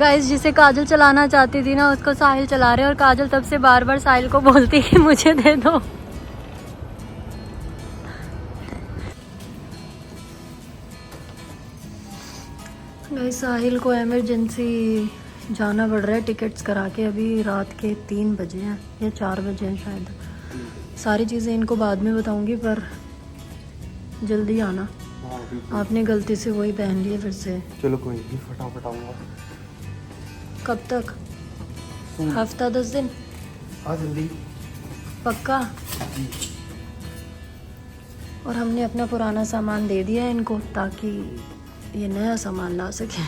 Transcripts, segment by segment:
Guys जिसे काजल चलाना चाहती थी ना उसको साहिल चला रहे और काजल तब से बार बार साहिल को बोलती कि मुझे दे दो। गाइस साहिल को इमरजेंसी जाना पड़ रहा है टिकट्स करा के। अभी रात के 3 बजे हैं या 4 बजे हैं शायद। सारी चीज़ें इनको बाद में बताऊंगी पर जल्दी आना। आपने गलती से वही पहन लिए फिर से। चलो कोई नहीं, फटाफट आऊंगा। कब तक? हफ्ता 10 दिन? आ जल्दी पक्का? और हमने अपना पुराना सामान दे दिया है इनको ताकि ये नया सामान ला सके।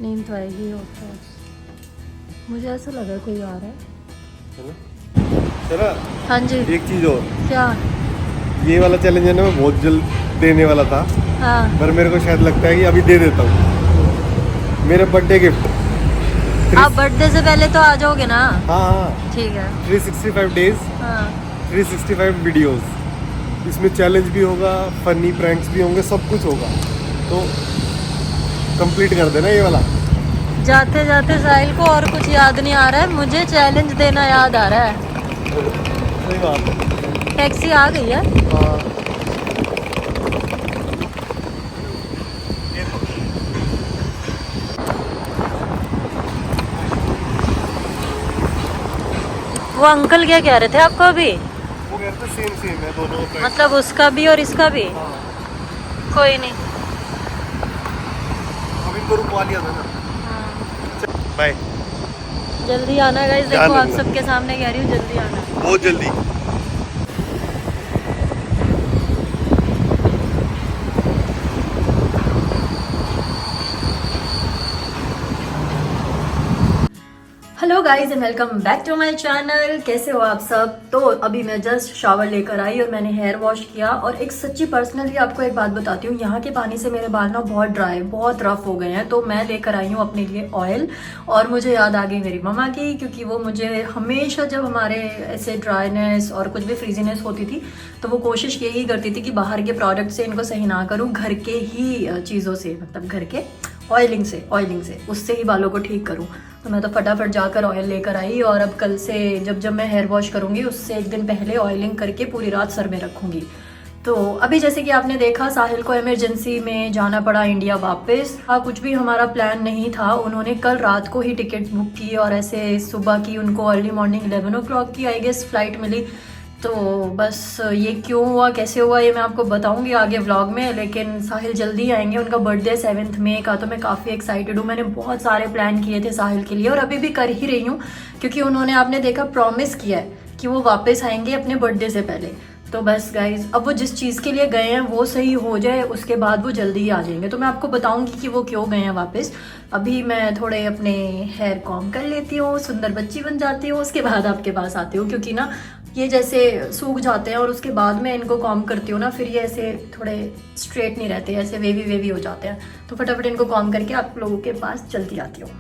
नींद तो आएगी और तो मुझे ऐसा लगा कोई आ रहा है। चला? हाँ जी। एक चीज और, क्या? ये वाला चैलेंज है ना मैं बहुत जल्द देने वाला था। हाँ। पर मेरे को शायद लगता है कि अभी दे देता हूँ। मेरा बर्थडे गिफ्ट। आप बर्थडे से पहले तो आ जाओगे ना? हाँ ठीक है। 365 डेज, हाँ 365 वीडियोस। इसमें चैलेंज भी होगा, फनी प्रैंक्स भी होंगे, सब कुछ होगा। तो कंप्लीट कर देना ये वाला। जाते जाते साहिल को और कुछ याद नहीं आ रहा है, मुझे चैलेंज देना याद आ रहा है। सही बात है। टैक्सी आ गई है। हाँ। वो अंकल क्या कह रहे थे आपको अभी? वो कहते सेम सेम है दोनों pranks। मतलब उसका भी और इसका भी? हाँ। कोई नहीं। अब इनको रुकवा लिया था ना। बाय। जल्दी आना गाइस, ध्यान देखो आप रखना। सबके सामने कह रही हूँ जल्दी आना। बहुत जल्दी। Hello guys and welcome back to my channel. कैसे हो आप सब? तो अभी मैं जस्ट शावर लेकर आई और मैंने हेयर वॉश किया। और एक सच्ची पर्सनली आपको एक बात बताती हूँ, यहाँ के पानी से मेरे बाल ना बहुत ड्राई, बहुत रफ हो गए हैं। तो मैं लेकर आई हूँ अपने लिए ऑयल। और मुझे याद आ गई मेरी मम्मा की, क्योंकि वो मुझे हमेशा जब हमारे ऐसे ड्राइनेस और कुछ भी फ्रीजीनेस होती थी तो वो कोशिश यही करती थी कि बाहर के प्रोडक्ट से इनको सही ना करूँ, घर के ही चीज़ों से, मतलब घर के ऑयलिंग से उससे ही बालों को ठीक करूँ। तो मैं तो फटाफट जाकर ऑयल लेकर आई और अब कल से जब मैं हेयर वॉश करूँगी उससे एक दिन पहले ऑयलिंग करके पूरी रात सर में रखूँगी। तो अभी जैसे कि आपने देखा साहिल को इमरजेंसी में जाना पड़ा इंडिया वापस। हाँ, कुछ भी हमारा प्लान नहीं था। उन्होंने कल रात को ही टिकट बुक की और ऐसे सुबह की उनको अर्ली मॉर्निंग 11 o'clock की आई गेस फ्लाइट मिली। तो बस ये क्यों हुआ, कैसे हुआ, ये मैं आपको बताऊंगी आगे व्लॉग में। लेकिन साहिल जल्दी आएंगे, उनका बर्थडे 7 मई का। तो मैं काफ़ी एक्साइटेड हूँ। मैंने बहुत सारे प्लान किए थे साहिल के लिए और अभी भी कर ही रही हूँ, क्योंकि उन्होंने, आपने देखा, प्रॉमिस किया है कि वो वापस आएंगे अपने बर्थडे से पहले। तो बस गाइज, अब वो जिस चीज़ के लिए गए हैं वो सही हो जाए, उसके बाद वो जल्दी ही आ जाएंगे। तो मैं आपको बताऊंगी कि वो क्यों गए हैं वापस। अभी मैं थोड़े अपने हेयर कॉम कर लेती हूँ, सुंदर बच्ची बन जाती हूँ, उसके बाद आपके पास आती हूँ। क्योंकि ना ये जैसे सूख जाते हैं और उसके बाद मैं इनको कॉम करती हूँ ना, फिर ये ऐसे थोड़े स्ट्रेट नहीं रहते, ऐसे वेवी हो जाते हैं। तो फटाफट इनको कॉम करके आप लोगों के पास जल्दी आती हूँ।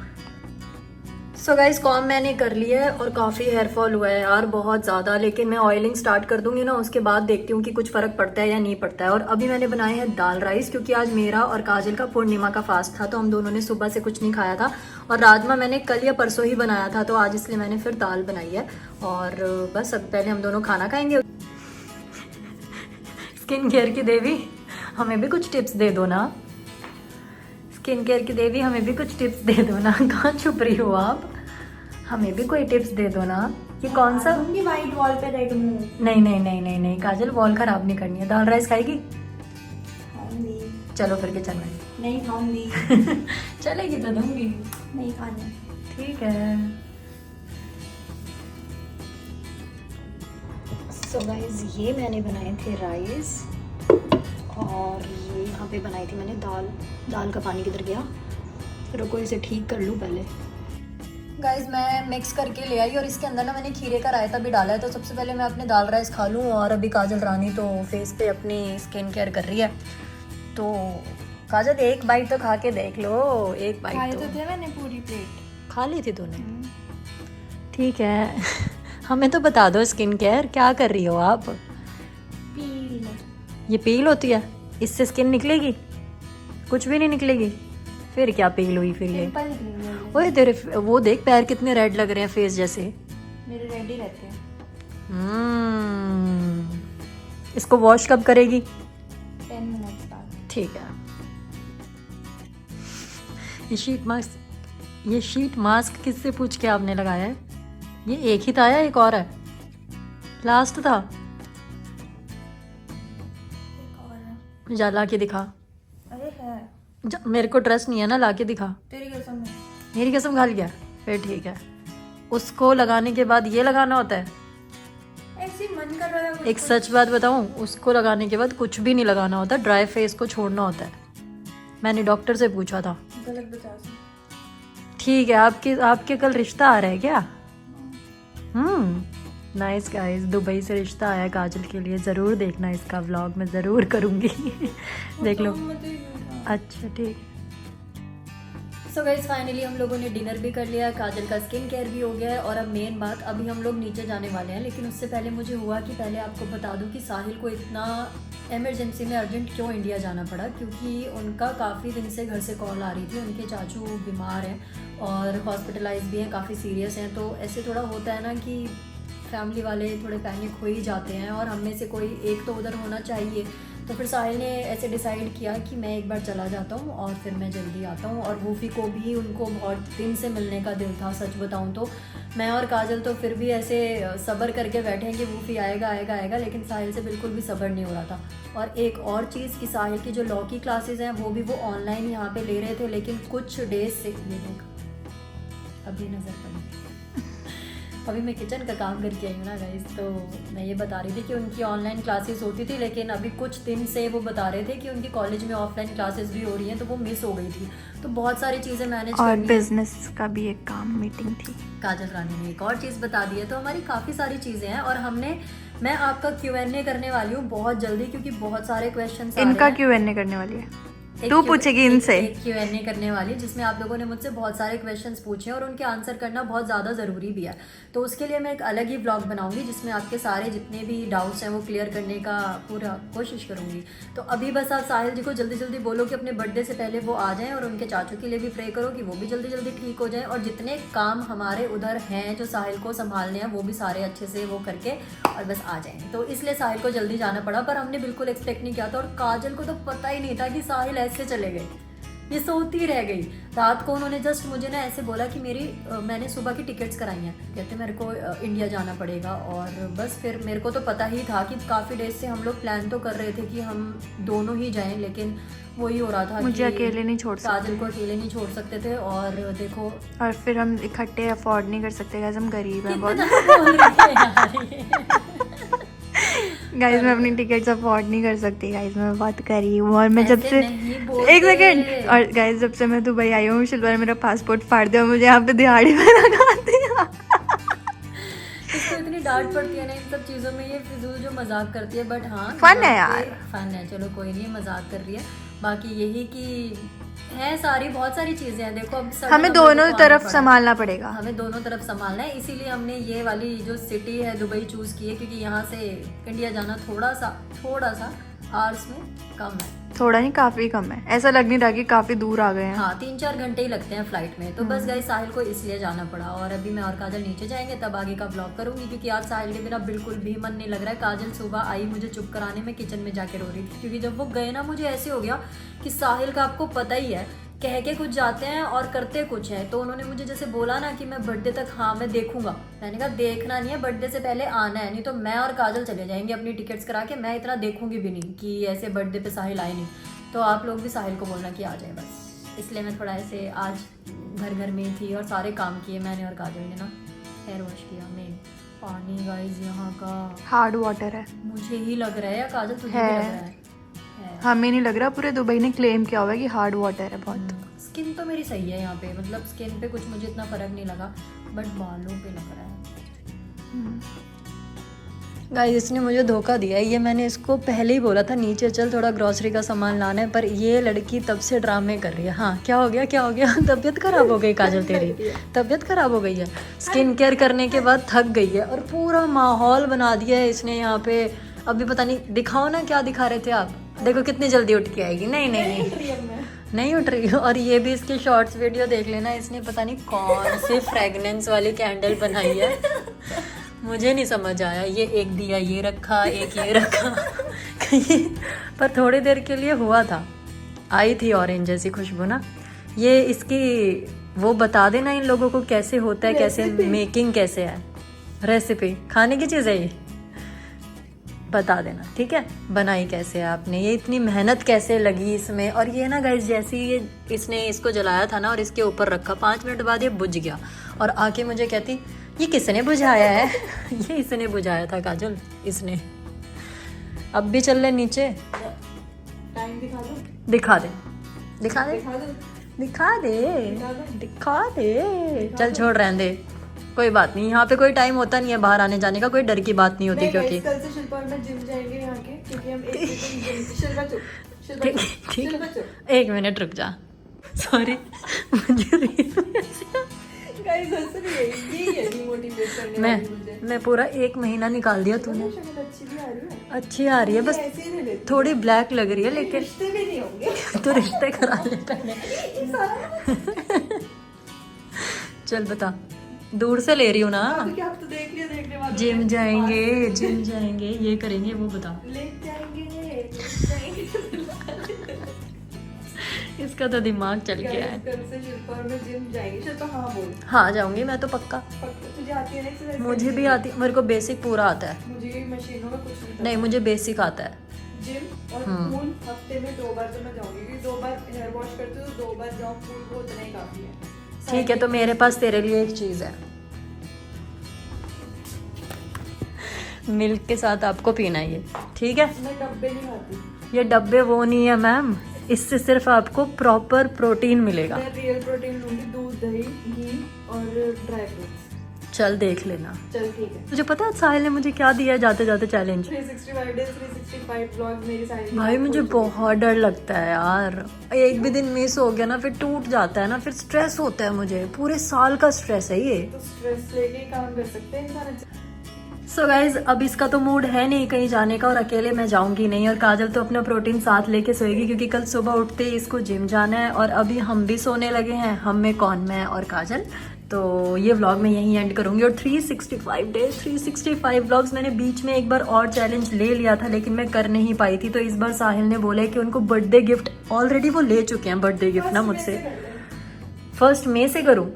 सो गाइस, कॉम मैंने कर लिया है और काफ़ी हेयर फॉल हुआ है यार, बहुत ज़्यादा। लेकिन मैं ऑयलिंग स्टार्ट कर दूंगी ना, उसके बाद देखती हूँ कि कुछ फ़र्क पड़ता है या नहीं पड़ता है। और अभी मैंने बनाए हैं दाल राइस, क्योंकि आज मेरा और काजल का पूर्णिमा का फास्ट था। तो हम दोनों ने सुबह से कुछ नहीं खाया था। और राजमा मैंने कल या परसों ही बनाया था, तो आज इसलिए मैंने फिर दाल बनाई है। और बस अब पहले हम दोनों खाना खाएंगे। स्किन केयर की देवी, हमें भी कुछ टिप्स दे दो ना। स्किन केयर की देवी, हमें भी कुछ टिप्स दे दो ना। कहाँ छुप रही हो आप? हमें भी कोई टिप्स दे दो ना। ये कौन सा? वाइट वॉल पे रेड मुंह। नहीं काजल, वॉल खराब नहीं करनी है। दाल राइस खाएगी? खाऊंगी। चलो फिर किचन में। नहीं खाऊंगी। चलेगी तो दूंगी। नहीं खाने। ठीक है। सो गाइस, ये मैंने बनाए थे राइस और ये यहाँ पे बनाई थी मैंने दाल का पानी किधर गया? रुको इसे ठीक कर लूँ पहले। गाइस, मैं मिक्स करके ले आई और इसके अंदर ना मैंने खीरे का रायता भी डाला है। तो सबसे पहले मैं अपने दाल राइस खा लूँ। और अभी काजल रानी तो फेस पे अपनी स्किन केयर कर रही है। तो काजल एक बाइट तो खा के देख लो, एक बाइट तो थे मैंने पूरी प्लेट खा ली थी तूने। ठीक है। हमें तो बता दो स्किन केयर क्या कर रही हो आप? पील। ये पील होती है, इससे स्किन निकलेगी? कुछ भी नहीं निकलेगी। फिर क्या पील हुई फिर ये? सिंपल क्रीम है। ओए तेरे वो देख पैर कितने रेड लग रहे हैं फेस जैसे। मेरे रेडी रहते हैं। इसको वॉश कब करेगी? 10 मिनट्स बाद। ठीक है। ये शीट मास्क किससे पूछ के आपने लगाया है? ये एक ही था या एक और है? लास्ट था। एक और है। जा ला के दिखा। अरे है। मेरे को ट्रस्ट नहीं है ना, ला के दिखा। तेरी कसम है। मेरी कसम खा लिया? फिर ठीक है। उसको लगाने के बाद ये लगाना होता है? ऐसे ही मन कर रहा है। एक सच बात बताऊं, उसको लगाने के बाद कुछ भी नहीं लगाना होता, ड्राई फेस को छोड़ना होता है। मैंने डॉक्टर से पूछा था। गलत बता सी। ठीक है। आपके कल रिश्ता आ रहा है क्या? नाइस गाइस, दुबई से रिश्ता आया काजल के लिए। ज़रूर देखना इसका व्लॉग, मैं ज़रूर करूँगी। देख लो। अच्छा ठीक। सो गाइस फाइनली हम लोगों ने डिनर भी कर लिया, काजल का स्किन केयर भी हो गया है और अब मेन बात, अभी हम लोग नीचे जाने वाले हैं। लेकिन उससे पहले मुझे हुआ कि पहले आपको बता दूं कि साहिल को इतना इमरजेंसी में अर्जेंट क्यों इंडिया जाना पड़ा, क्योंकि उनका काफ़ी दिन से घर से कॉल आ रही थी। उनके चाचू बीमार हैं और हॉस्पिटलाइज भी हैं, काफ़ी सीरियस हैं। तो ऐसे थोड़ा होता है ना कि फैमिली वाले थोड़े पैनिक हो ही जाते हैं और हम में से कोई एक तो उधर होना चाहिए। तो फिर साहिल ने ऐसे डिसाइड किया कि मैं एक बार चला जाता हूँ और फिर मैं जल्दी आता हूँ। और वूफी को भी, उनको बहुत दिन से मिलने का दिल था। सच बताऊँ तो मैं और काजल तो फिर भी ऐसे सब्र करके बैठे हैं कि वूफी आएगा आएगा आएगा, लेकिन साहिल से बिल्कुल भी सब्र नहीं हो रहा था। और एक और चीज़ कि साहिल की जो लॉ की क्लासेस हैं वो भी वो ऑनलाइन यहाँ पे ले रहे थे, लेकिन कुछ डेज से ये देख अभी नज़र पड़ी। अभी मैं किचन का काम करके आई हूँ ना गाइस, तो मैं ये बता रही थी कि उनकी ऑनलाइन क्लासेस होती थी, लेकिन अभी कुछ दिन से वो बता रहे थे कि उनकी कॉलेज में ऑफलाइन क्लासेस भी हो रही हैं, तो वो मिस हो गई थी। तो बहुत सारी चीज़ें मैनेज और बिजनेस का भी एक काम मीटिंग थी। काजल रानी ने एक और चीज़ बता दी है। तो हमारी काफ़ी सारी चीज़ें हैं और मैं आपका Q&A करने वाली हूँ बहुत जल्दी, क्योंकि बहुत सारे क्वेश्चन इनका Q&A करने वाली है। तू पूछेगी इनसे। Q&A करने वाली, जिसमें आप लोगों ने मुझसे बहुत सारे क्वेश्चंस पूछे और उनके आंसर करना बहुत ज़्यादा ज़रूरी भी है। तो उसके लिए मैं एक अलग ही व्लॉग बनाऊंगी जिसमें आपके सारे जितने भी डाउट्स हैं वो क्लियर करने का पूरा कोशिश करूंगी। तो अभी बस आप साहिल जी को जल्दी जल्दी बोलो कि अपने बर्थडे से पहले वो आ जाएं और उनके चाचू के लिए भी प्रे करो कि वो भी जल्दी जल्दी ठीक हो जाएं। और जितने काम हमारे उधर हैं जो साहिल को संभालने हैं वो भी सारे अच्छे से वो करके और बस आ जाएं। तो इसलिए साहिल को जल्दी जाना पड़ा, पर हमने बिल्कुल एक्सपेक्ट नहीं किया था। और काजल को तो पता ही नहीं था कि साहिल ऐसे चले गए, ये सोती रह गई। रात को उन्होंने जस्ट मुझे ना ऐसे बोला कि मैंने सुबह की टिकट्स कराई हैं, कहते मेरे को इंडिया जाना पड़ेगा। और बस फिर मेरे को तो पता ही था कि काफ़ी डेज से हम लोग प्लान तो कर रहे थे कि हम दोनों ही जाएं, लेकिन वही हो रहा था मुझे अकेले नहीं छोड़ सकते, काजल को अकेले नहीं छोड़ सकते थे। और देखो, और फिर हम इकट्ठे अफोर्ड नहीं कर सकते गाइस, हम गरीब हैं बहुत। गाइस मैं अपनी टिकट्स अफोर्ड नहीं कर सकती गाइस, मैं बहुत गरीब हूँ। और मैं जब से एक सेकंड, और गाइस जब से मैं दुबई आई हूँ शिल्पा ने मेरा पासपोर्ट फाड़ दिया, मुझे यहाँ पे दिहाड़ी में लगा दिया। इसको इतनी डांट पड़ती है ना इन सब चीज़ों में, ये फिजूल जो मजाक करती है। बट हाँ फन है यार, फन है, चलो कोई नहीं, मजाक कर रही है। बाकी यही कि है बहुत सारी चीजें हैं। देखो अब हमें दोनों तरफ संभालना पड़ेगा, हमें दोनों तरफ संभालना है। इसीलिए हमने ये वाली जो सिटी है दुबई चूज की है, क्योंकि यहाँ से इंडिया जाना थोड़ा सा आवर्स में कम है। थोड़ा नहीं, काफी कम है। ऐसा लग नहीं रहा कि काफी दूर आ गए हैं। हाँ 3-4 घंटे ही लगते हैं फ्लाइट में। तो बस गाइस साहिल को इसलिए जाना पड़ा। और अभी मैं और काजल नीचे जाएंगे तब आगे का ब्लॉग करूंगी, क्योंकि आज साहिल के बिना बिल्कुल भी मन नहीं लग रहा है। काजल सुबह आई मुझे चुप कराने में, किचन में जाके रो रही थी, क्योंकि जब वो गए ना मुझे ऐसे हो गया कि साहिल का आपको पता ही है, कह के कुछ जाते हैं और करते कुछ है। तो उन्होंने मुझे जैसे बोला ना कि मैं बर्थडे तक, हाँ मैं देखूंगा, मैंने कहा देखना नहीं है, बर्थडे से पहले आना है, नहीं तो मैं और काजल चले जाएंगे अपनी टिकट्स करा के। मैं इतना देखूंगी भी नहीं कि ऐसे बर्थडे पे साहिल आए नहीं। तो आप लोग भी साहिल को बोलना कि आ जाए बस। इसलिए मैं थोड़ा ऐसे आज घर में थी और सारे काम किए मैंने और काजल ने ना। हेयर वॉश किया, मेन पानी गाइस यहाँ का हार्ड वाटर है, मुझे ही लग रहा है, या काजल तुझे भी लग रहा है? हमें नहीं लग रहा, पूरे दुबई ने क्लेम किया हुआ है कि हार्ड वाटर है बहुत। स्किन तो मेरी सही है यहाँ पे, मतलब स्किन पे कुछ मुझे इतना फर्क नहीं लगा, बट बालों पे लग रहा है। गाइस इसने मुझे धोखा दिया है, ये मैंने इसको पहले ही बोला था नीचे चल थोड़ा ग्रोसरी का सामान लाना है, पर ये लड़की तब से ड्रामे कर रही है। हाँ क्या हो गया तबीयत खराब हो गई काजल तेरी, तबीयत खराब हो गई है। स्किन केयर करने के बाद थक गई है और पूरा माहौल बना दिया है इसने यहाँ पे। अभी पता नहीं, दिखाओ ना क्या दिखा रहे थे आप। देखो कितनी जल्दी उठ के आएगी। नहीं नहीं उठ रही। और ये भी इसके शॉर्ट्स वीडियो देख लेना, इसने पता नहीं कौन से फ्रेगनेंस वाली कैंडल बनाई है, मुझे नहीं समझ आया। ये एक दिया ये रखा, एक ये रखा पर थोड़ी देर के लिए हुआ था, आई थी ऑरेंज जैसी खुशबू ना। ये इसकी वो बता देना इन लोगों को कैसे होता है, कैसे मेकिंग कैसे है, रेसिपी खाने की चीज़ है ये, बता देना ठीक है। बनाई कैसे है आपने, ये इतनी मेहनत कैसे लगी इसमें। और ये ना गाइस जैसे ही ये इसने इसको जलाया था ना और इसके ऊपर रखा, 5 मिनट बाद ये बुझ गया और आके मुझे कहती ये किसने बुझाया है ये इसने बुझाया था काजल, इसने। अब भी चल ले नीचे, टाइम दिखा दो, दिखा दे दिखा दे दिखा दो, दिखा दे दिखा दे। चल छोड़ रहने दे, कोई बात नहीं, यहाँ पे कोई टाइम होता नहीं है बाहर आने जाने का, कोई डर की बात नहीं होती क्योंकि कल से शिल्पा और मैं जिम जाएंगे यहाँ के, क्योंकि हम एक दिन जिम। शिल्पा चुप, शिल्पा ठीक चुप, ठीक, शिल्पा चुप। 1 मिनट रुक जा, सॉरी मुझे गाइस हंस रही है, यही है डिमोटिवेट करने वाली मुझे। मैं पूरा 1 महीना निकाल दिया तूने। शक्ल अच्छी भी आ रही है, अच्छी आ रही है, बस ऐसे ही रहती थोड़ी ब्लैक लग रही है, लेकिन रिश्ते भी नहीं होंगे तू रिश्ते करा ले पहले। चल बता, दूर से ले रही हूँ ना। क्योंकि आप तो देख लिया, देखने वाले जिम जाएंगे, जिम जाएंगे, ये करेंगे, वो बता। ले जाएंगे। इसका तो दिमाग चल गया है। कल से शिल्पा और मैं जिम जाएंगे। शिल्पा हाँ बोल, हाँ जाऊंगी मैं तो पक्का, पक्का। तुझे आती है ना एक्सरसाइज? मुझे भी आती, मेरे को बेसिक पूरा आता है। मुझे भी मशीनों का कुछ नहीं नहीं मुझे बेसिक आता है। जिम और पूल हफ्ते में 2 बार तो मैं जाऊंगी, क्योंकि 2 बार हेयर वॉश करती हूँ, 2 बार जाऊँ पूल, वो उतना ही काफी है। ठीक है, तो मेरे पास तेरे लिए एक चीज़ है, मिल्क के साथ आपको पीना है ये, ठीक है। मैं डब्बे नहीं खाती, ये डब्बे वो नहीं है मैम, इससे सिर्फ आपको प्रॉपर प्रोटीन मिलेगा। मैं रियल प्रोटीन लूंगी, दूध, दही, घी और ड्राई फ्रूट्स। चल देख लेना। चल ठीक है। मुझे पता है साहिल ने मुझे क्या दिया है जाते जाते चैलेंज। 365 डेज 365 व्लॉग मेरी सारी। भाई मुझे बहुत डर लगता है यार, एक भी दिन मिस हो गया ना फिर टूट जाता है ना, फिर स्ट्रेस होता है मुझे, पूरे साल का स्ट्रेस है ये। तो स्ट्रेस लेके ही काम कर सकते हैं इंसान। सो गाइज अब इसका तो मूड है नहीं कहीं जाने का, और अकेले मैं जाऊंगी नहीं, और काजल तो अपना प्रोटीन साथ लेके सोएगी क्योंकि कल सुबह उठते ही इसको जिम जाना है। और अभी हम भी सोने लगे हैं, हम में कौन, मैं और काजल। तो ये व्लॉग मैं यहीं एंड करूंगी। और 365 डेज 365 व्लॉग्स, मैंने बीच में एक बार और चैलेंज ले लिया था लेकिन मैं कर नहीं पाई थी, तो इस बार साहिल ने बोला है कि उनको बर्थडे गिफ्ट, ऑलरेडी वो ले चुके हैं बर्थडे गिफ्ट ना मुझसे। 1 मई से करूं?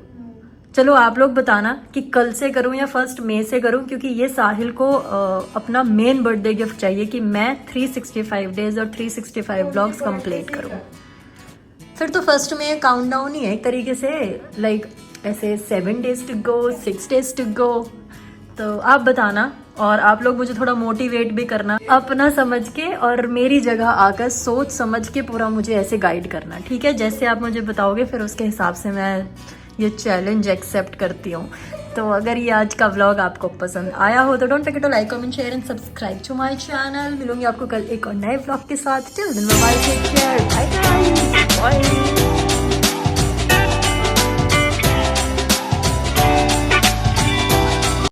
चलो आप लोग बताना कि कल से करूं या 1 मई से करूं, क्योंकि ये साहिल को अपना मेन बर्थडे गिफ्ट चाहिए कि मैं 365 डेज और 365 व्लॉग्स कंप्लीट करूं। फिर तो 1 मई काउंटडाउन ही है एक तरीके से, लाइक ऐसे 7 days to go, 6 days to go. तो आप बताना, और आप लोग मुझे थोड़ा मोटिवेट भी करना अपना समझ के, और मेरी जगह आकर सोच समझ के पूरा मुझे ऐसे गाइड करना, ठीक है। जैसे आप मुझे बताओगे फिर उसके हिसाब से मैं ये चैलेंज एक्सेप्ट करती हूँ। तो अगर ये आज का व्लॉग आपको पसंद आया हो तो don't forget to like, comment, share and subscribe to my channel. मिलूंगी आपको कल एक और नए व्लॉग के साथ। Till then bye, take care, bye bye.